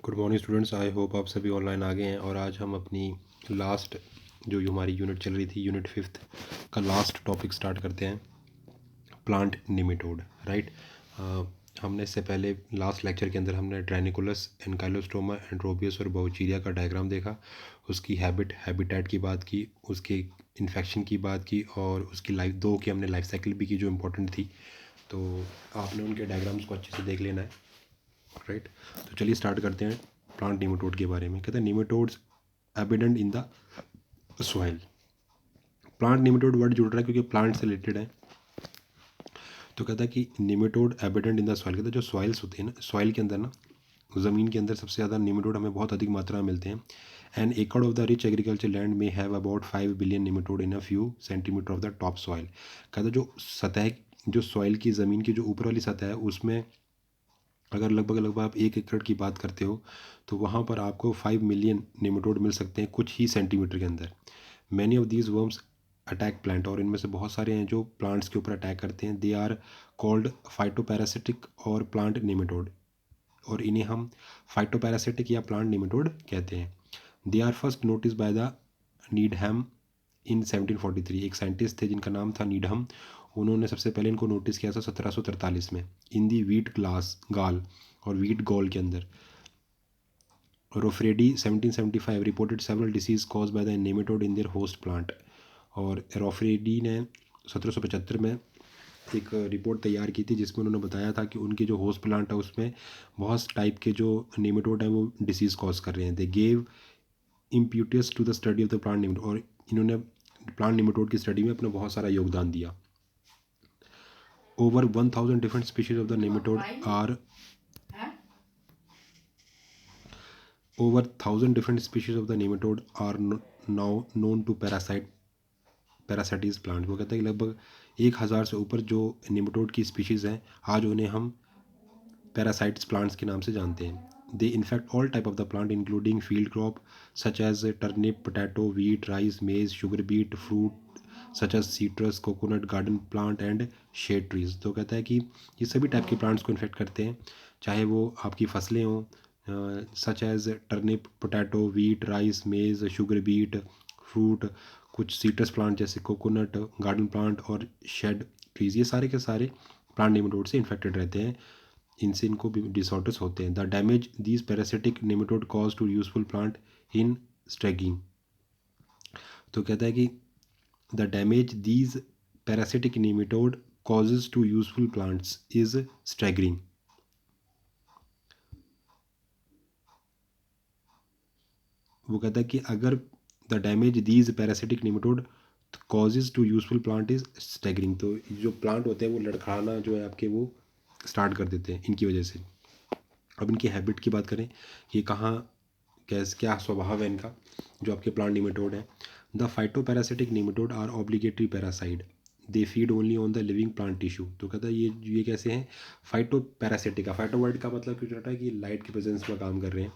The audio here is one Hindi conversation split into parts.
Good morning students, I hope आप सभी ऑनलाइन आ गए हैं। और आज हम अपनी लास्ट जो हमारी यूनिट चल रही थी, यूनिट 5th का लास्ट टॉपिक स्टार्ट करते हैं, प्लांट निमेटोड। राइट। हमने इससे पहले लास्ट लेक्चर के अंदर हमने ट्राइनिकुलस, एनकाइलोस्टोमा, एंड्रोबियस और बाउचीरिया का डायग्राम देखा, उसकी हैबिटेट की बात की, उसके इन्फेक्शन की बात की, और उसकी लाइफ दो की हमने लाइफ साइकिल भी की जो इम्पोर्टेंट थी। तो आपने उनके डायग्राम्स को अच्छे से देख लेना है। राइट। तो चलिए स्टार्ट करते हैं प्लांट निमेटोड के बारे में। कहते हैं nematodes abundant in the soil. Plant nematode word जुड़ रहा है क्योंकि प्लांट से रिलेटेड है। तो कहता है कि nematode abundant in the soil, कहता है जो सॉइल्स होते हैं ना, सॉइल के अंदर ना, ज़मीन के अंदर सबसे ज़्यादा निमेटोड हमें बहुत अधिक मात्रा में मिलते हैं। And acre of the rich agriculture land में have about 5 billion nematode in a few centimetre of the top soil. कहता है जो सतह, जो सॉइल की ज़मीन की जो ऊपर वाली सतह है, उसमें अगर लगभग आप 1 एकड़ की बात करते हो तो वहाँ पर आपको 5 मिलियन नेमेटोड मिल सकते हैं कुछ ही सेंटीमीटर के अंदर। Many of these worms attack plant, और इनमें से बहुत सारे हैं जो प्लांट्स के ऊपर अटैक करते हैं। दे आर कॉल्ड फाइटोपैरासिटिक और प्लांट नेमेटोड, और इन्हें हम फाइटोपैरासिटिक या प्लांट नेमेटोड कहते हैं। They are first notice by the Needham in 1743। एक साइंटिस्ट थे जिनका नाम था नीडहम, उन्होंने सबसे पहले इनको नोटिस किया था 1743 में, इन दी वीट ग्लास गाल और वीट गॉल के अंदर। रोफ्रेडी 1775 reported several disease cause by the nematode in their host plant, और रोफ्रेडी ने 1775 में एक रिपोर्ट तैयार की थी जिसमें उन्होंने बताया था कि उनके जो होस्ट प्लांट है उसमें बहुत टाइप के जो नेमेटोड हैं वो डिसीज़ कॉज कर रहे हैं। They gave impetus to the study of the plant nematode, और इन्होंने प्लांट निमेटोड की स्टडी में अपना बहुत सारा योगदान दिया। Over 1000 different species of the nematode are over 1000 different species of the nematode are now known to parasites plant। वो कहता है कि लगभग 1000 से ऊपर जो नेमेटोड की स्पीशीज़ हैं आज उन्हें हम पैरासाइट्स प्लांट्स के नाम से जानते हैं। They infect all type of the plant including field crop such as turnip, potato, wheat, rice, maize, sugar beet, fruit such as citrus, coconut, garden plant and shade trees. तो कहता है कि ये सभी टाइप के प्लांट्स को इन्फेक्ट करते हैं, चाहे वो आपकी फसलें हों such as turnip, potato, wheat, rice, maize, sugar beet, fruit, कुछ सीट्रस प्लांट जैसे कोकोनट, गार्डन प्लांट और शेड ट्रीज, ये सारे के सारे प्लांट नेमेटोड से इन्फेक्टेड रहते हैं। इनसे इनको भी डिसऑर्डर्स होते हैं। The damage these parasitic nematode cause to useful plant in staggering. तो कहता है कि the damage these parasitic nematode causes to useful plants is staggering. वो कहता है कि अगर the damage these parasitic nematode causes to useful plant is staggering, तो जो प्लांट होते हैं वो लड़खड़ाना जो है आपके वो स्टार्ट कर देते हैं इनकी वजह से। अब इनकी हैबिट की बात करें, ये कहाँ क्या स्वभाव है इनका, जो आपके प्लांट निमेटोड है। The phytoparasitic nematode are obligatory parasite, they feed only on the living plant tissue. तो कहता है ये कैसे हैं फाइटोपैरासिटिक का, फाइटो वर्ड का मतलब क्यों रहता है कि लाइट के प्रेजेंस में काम कर रहे हैं।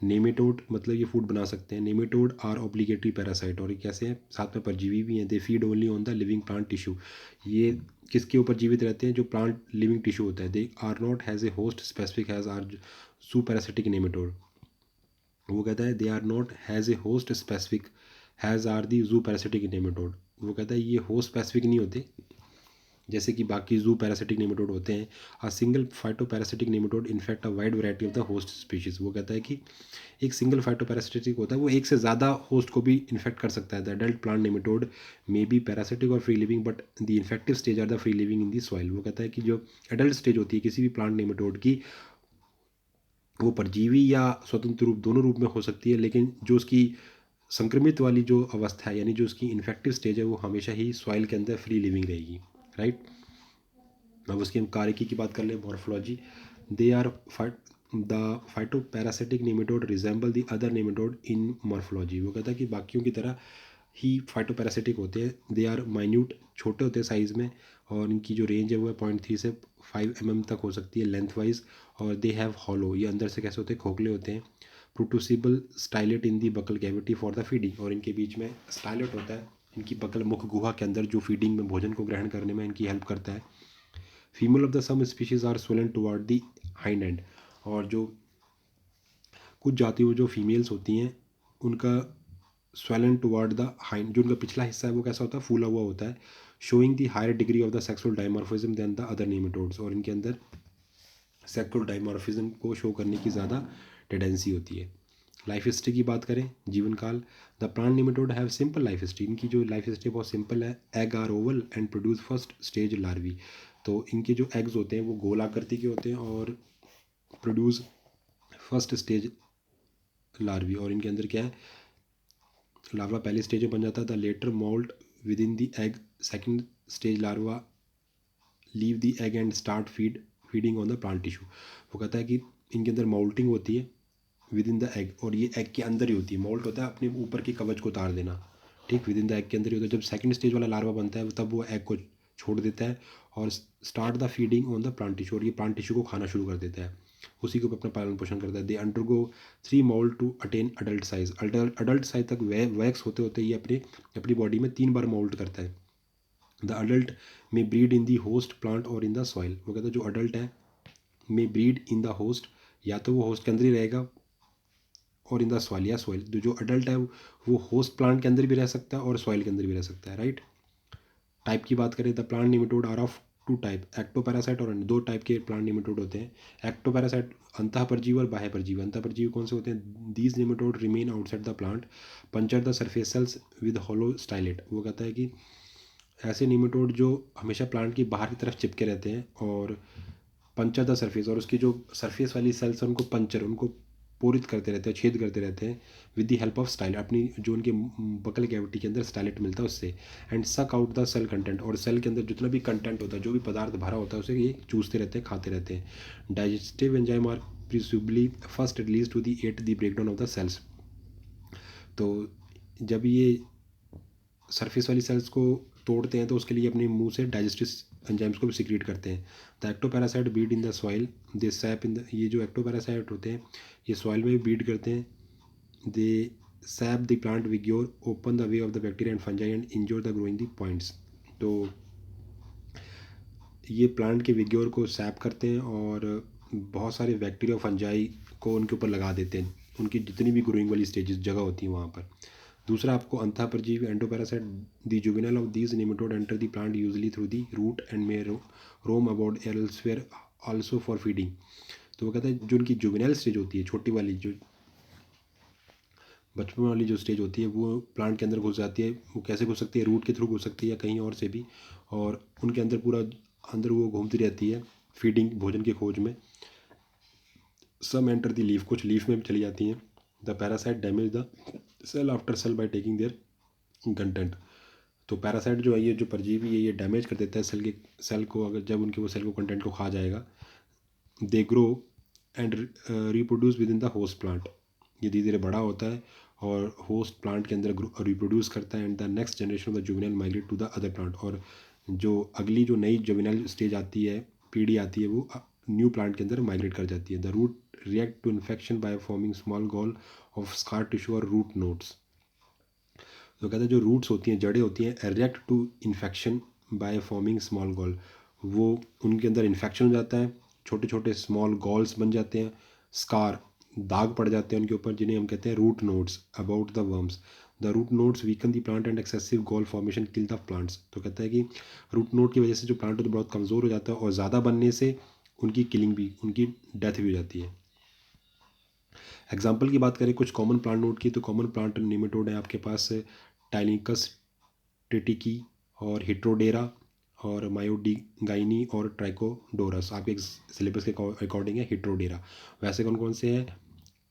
नेमेटोड मतलब ये फूड बना सकते हैं। नेमेटोड आर ऑब्लिगेटरी पैरासाइट, और ये कैसे हैं, साथ में परजीवी भी हैं। दे feed only on the living plant tissue, ये किसके ऊपर जीवित रहते हैं, जो प्लांट लिविंग टिश्यू होता है। They are not as a host specific as are zoo parasitic nematode. वो कहता है they are not as a host specific as are the zoo parasitic nematode. वो कहता है ये होस्ट स्पेसिफिक नहीं होते जैसे कि बाकी जू पैरासिटिक नेमेटोड होते हैं। A single phyto parasitic nematode in fact a wide variety of the host species. वो कहता है कि एक सिंगल फाइटो पैरासिटिक होता है, वो एक से ज़्यादा होस्ट को भी इन्फेक्ट कर सकता है। The adult plant nematode may be parasitic और free living but the infective stage are the free living in the soil. वो कहता है कि जो एडल्ट स्टेज होती है किसी भी प्लांट नेमेटोड की, वो परजीवी या स्वतंत्र रूप दोनों रूप में हो सकती है, लेकिन जो उसकी संक्रमित वाली जो अवस्था है यानी जो उसकी इन्फेक्टिव स्टेज है वो हमेशा ही सॉइल के अंदर फ्री लिविंग रहेगी। राइट। अब उसकी हम कार्यकी की बात कर ले, morphology. They are the phyto parasitic nematode resemble the other nematode in morphology. वो कहता है कि बाकियों की तरह ही फाइटो पैरासिटिक होते हैं। दे आर माइन्यूट, छोटे होते हैं साइज़ में, और इनकी जो रेंज है वो है 0.3 से 5 mm तक हो सकती है लेंथ वाइज। और दे हैव हॉलो, ये अंदर से कैसे होते हैं, खोखले होते हैं। Protrusible stylet in the buccal cavity for the feeding, और इनके बीच में स्टाइलेट होता है इनकी बकल मुख गुहा के अंदर, जो फीडिंग में भोजन को ग्रहण करने में इनकी हेल्प करता है। Female of the some species are swollen toward the hind end, और जो कुछ जातियों जो फीमेल्स होती हैं उनका स्वेलन टुवर्ड द हाइंड, जो उनका पिछला हिस्सा है वो कैसा होता है, फूला हुआ होता है, showing the higher degree of the sexual dimorphism than the other nematodes, और इनके अंदर सेक्सुअल डाइमॉर्फिज्म को शो करने की ज़्यादा टेंडेंसी होती है। लाइफ हिस्ट्री की बात करें, जीवन काल, the plant nematode have simple life history, इनकी जो लाइफ हिस्ट्री बहुत सिंपल है। Egg are oval and produce first stage larvae, तो इनके जो एग्स होते हैं वो गोल आकृति के होते हैं और प्रोड्यूस फर्स्ट स्टेज लार्वी, और इनके अंदर क्या है, लार्वा पहले स्टेज में बन जाता है। The latter molt within the egg, second stage larva leave the egg and start feeding on the plant tissue. वो कहता है कि इनके अंदर मोल्टिंग होती है विद इन द एग, और ये एग के अंदर ही होती है। मोल्ट होता है अपने ऊपर के कवच को उतार देना, ठीक, विद इन द एग के अंदर ही होता है। जब सेकंड स्टेज वाला लार्वा बनता है तब वो एग को छोड़ देता है और start the feeding on the plant tissue, और ये प्लांट टिश्यू को खाना शुरू कर देता है, उसी के ऊपर अपना पालन पोषण करता है। They undergo 3 molt to attain adult size, adult size तक वैक्स होते होते ये अपनी बॉडी में 3 बार मोल्ड करता है। द अडल्ट में breed in the host plant और इन द सॉइल, वो कहता है जो अडल्ट है में ब्रीड इन द होस्ट, या तो वो होस्ट के अंदर ही रहेगा और इन द सॉइल, या सॉइल, जो अडल्ट है वो होस्ट प्लांट के अंदर भी रह सकता है और सॉइल के अंदर भी रह सकता है, राइट। टाइप की बात करें, the plant nematode are of 2 type, ectoparasite और 2 टाइप के प्लांट निमेटोड होते हैं। एक्टोपैरासाइट अंतः परजीवी और बाह्य परजीवी। अंतः परजीवी कौन से होते हैं, these nematode remain outside the plant, puncture the surface cells with hollow stylet, वो कहता है कि ऐसे निमेटोड जो हमेशा प्लांट की बाहर की तरफ चिपके रहते हैं और पंचर द सरफेस, और उसकी जो सरफेस वाली सेल्स हैं उनको पूरित करते रहते हैं, छेद करते रहते हैं with the help of style, अपनी जो उनके बकल कैविटी के अंदर स्टाइलेट मिलता है उससे, and suck out the cell content, और सेल के अंदर जितना भी कंटेंट होता है, जो भी पदार्थ भरा होता है उसे ये चूसते रहते हैं, खाते रहते हैं। Digestive enzyme are presumably first release to the at the breakdown of the cells, तो जब ये सरफेस वाली सेल्स को तोड़ते हैं तो उसके लिए अपने मुंह से डाइजेस्टिव एंजाइम्स को भी सिक्रीट करते हैं। The ectoparasite Beed in the soil, they SAP in the, ये जो एक्टोपैरासाइट होते हैं ये सॉइल में भी बीड करते हैं। They sap the plant vigour, open the way of the bacteria and fungi and injure the growing the points, तो ये प्लांट के विग्योर को सैप करते हैं और बहुत सारे बैक्टीरिया और फंजाई को उनके ऊपर लगा देते हैं, उनकी जितनी भी ग्रोइंग वाली स्टेजेस जगह होती हैं वहाँ पर। दूसरा आपको अंतः परजीवी endoparasite, the juvenile of these nematode enter the plant usually through the root and may roam about elsewhere also for feeding, तो वो कहता है जो उनकी जुवेनाइल स्टेज होती है, छोटी वाली जो बचपन वाली जो स्टेज होती है वो प्लांट के अंदर घुस जाती है। वो कैसे घुस सकती है, रूट के थ्रू घुस सकती है या कहीं और से भी, और उनके अंदर पूरा अंदर वो घूमती रहती है फीडिंग, भोजन की खोज में। सम एंटर द लीफ, कुछ लीफ में भी चली जाती हैं। The parasite damage the cell after cell by taking their content, तो पैरासाइट जो है ये जो परजीवी है ये डैमेज कर देता है सेल को, अगर जब उनके वो सेल को कंटेंट को खा जाएगा। They grow and reproduce with in the host plant, ये धीरे धीरे बड़ा होता है और होस्ट प्लांट के अंदर रिप्रोड्यूस करता है। And the next generation of the juvenile migrate to the other plant, और जो अगली जो नई जुवेनाइल स्टेज आती है, पीढ़ी आती है, वो न्यू प्लांट के अंदर माइग्रेट कर जाती है। The root react to infection by forming small gall of scar tissue और रूट नोड्स, तो कहते हैं जो रूट्स होती हैं, जड़ें होती हैं, react to infection by forming small gall, वो उनके अंदर इन्फेक्शन हो जाता है, छोटे छोटे स्मॉल गॉल्स बन जाते हैं, स्कार दाग पड़ जाते हैं उनके ऊपर, जिन्हें हम कहते हैं root nodes about the worms. The root nodes weaken the plant and excessive gall formation kill the plants, तो कहता है कि रूट नोड की वजह से जो प्लांट तो बहुत कमज़ोर हो जाता है और ज़्यादा बनने से उनकी किलिंग भी, उनकी डेथ भी हो जाती है। एग्जाम्पल की बात करें कुछ कॉमन प्लांट नोड की, तो कॉमन प्लांट निमेटोड है आपके पास टाइलिकस टिटिकी और हिट्रोडेरा और मायोडिगाइनी और ट्राइकोडोरस, आपके सिलेबस के अकॉर्डिंग है हिट्रोडेरा। वैसे कौन कौन से हैं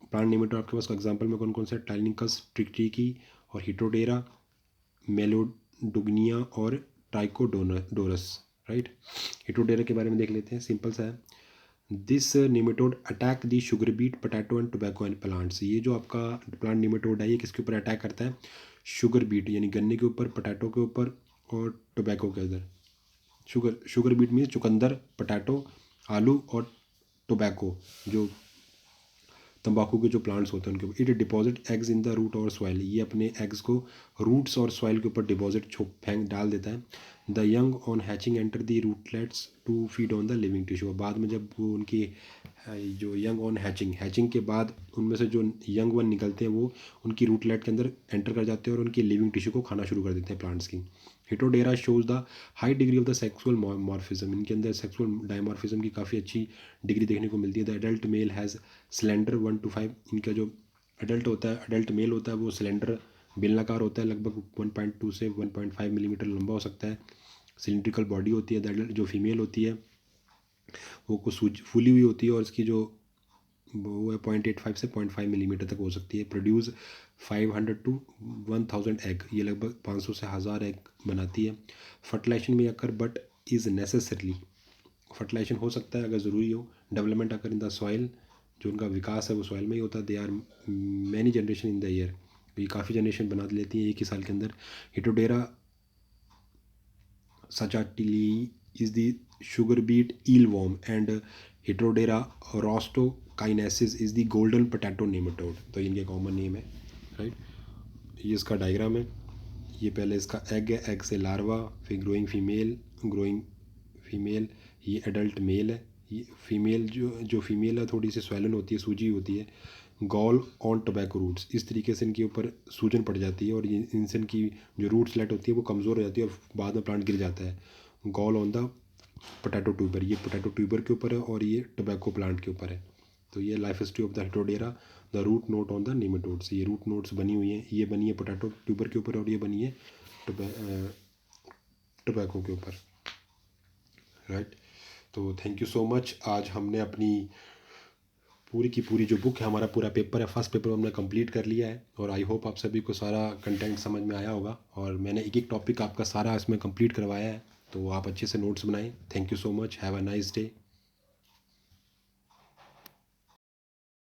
प्लांट निमेटोड आपके पास, एग्जाम्पल में कौन कौन से, टाइलिकस टिटिकी और हिट्रोडेरा, मेलोडुगनिया और ट्राइकोडोरस, राइट। हिट्रोडेरा के बारे में देख लेते हैं, सिंपल सा है। This nematode attack the sugar beet potato and tobacco and plants, ये जो आपका प्लांट निमेटोड है ये किसके ऊपर अटैक करता है, शुगर बीट यानी गन्ने के ऊपर, पोटैटो के ऊपर और टोबैको के अंदर। शुगर बीट मीन्स चुकंदर, पोटैटो आलू और टोबैको जो तंबाकू के जो प्लांट्स होते हैं उनके ऊपर। It deposit eggs in the root और सॉइल, ये अपने एग्स को रूट्स और सॉइल के ऊपर डिपॉजिट फेंक डाल देता है। The young on hatching enter the rootlets to feed on the living tissue, बाद में जब वो उनकी जो यंग ऑन हैचिंग के बाद उनमें से जो यंग वन निकलते हैं वो उनकी रूटलेट के अंदर एंटर कर जाते हैं और उनकी लिविंग टिश्यू को खाना शुरू कर देते हैं प्लांट्स की। Heterodera shows the high degree of the sexual morphism, इनके अंदर सेक्सुअल डायमॉर्फिज्म की काफ़ी अच्छी डिग्री देखने को मिलती है। The adult mail has cylinder 1 to 5, इनका जो एडल्ट मेल होता है वो सिलेंडर बेलनाकार होता है, लगभग 1.2 से 1.5 मिलीमीटर लंबा हो सकता है। सिलिंड्रिकल बॉडी होती है। द एडल्ट जो फीमेल होती है वो कुछ फूली हुई होती है और इसकी जो वो है 0.85 से 0.5 मिलीमीटर तक हो सकती है। प्रोड्यूस 500 to 1000 एग, ये लगभग 500 से 1000 एग बनाती है। फर्टिलाइजेशन में अकर बट इज़ नेसेसरली, फर्टिलाइजेशन हो सकता है अगर ज़रूरी हो। Development occur in the soil, जो उनका विकास है वो सॉइल में ही होता है। They are many generation in the year, ये काफ़ी जनरेशन बना लेती हैं एक ही साल के अंदर। हिटोडेरा सचाटिली is the sugar beet eel worm and Heterodera rostochiensis is the golden potato nematode, तो इनके कॉमन नेम है, राइट। ये इसका डायग्राम है। ये पहले इसका एग है, एग से लार्वा, फिर ग्रोइंग फीमेल, ये एडल्ट मेल है। ये फीमेल जो फीमेल है थोड़ी सी स्वेलन होती है, सूजी होती है। गॉल ऑन टोबैको रूट्स, इस तरीके से इनके ऊपर सूजन पड़ जाती है और ये इनसे इनकी जो रूट स्लेट होती है वो कमज़ोर हो जाती है और बाद में प्लांट गिर जाता है। Gall on the potato tuber, ये पोटैटो ट्यूबर के ऊपर है और ये टोबैको प्लांट के ऊपर है। तो ये life history of the Heterodera. The root knot on the nematodes, ये रूट नोट्स बनी हुई हैं, ये बनी है पोटैटो ट्यूबर के ऊपर और ये बनी है टोबैको के ऊपर, राइट। तो थैंक यू सो मच। आज हमने अपनी पूरी की पूरी जो बुक है, हमारा पूरा पेपर है, फर्स्ट पेपर हमने कंप्लीट कर लिया है और आई होप आप सभी को सारा कंटेंट समझ में आया होगा और मैंने एक एक टॉपिक आपका सारा इसमें कंप्लीट करवाया है, तो आप अच्छे से नोट्स बनाएं। Thank you so much, have a nice day.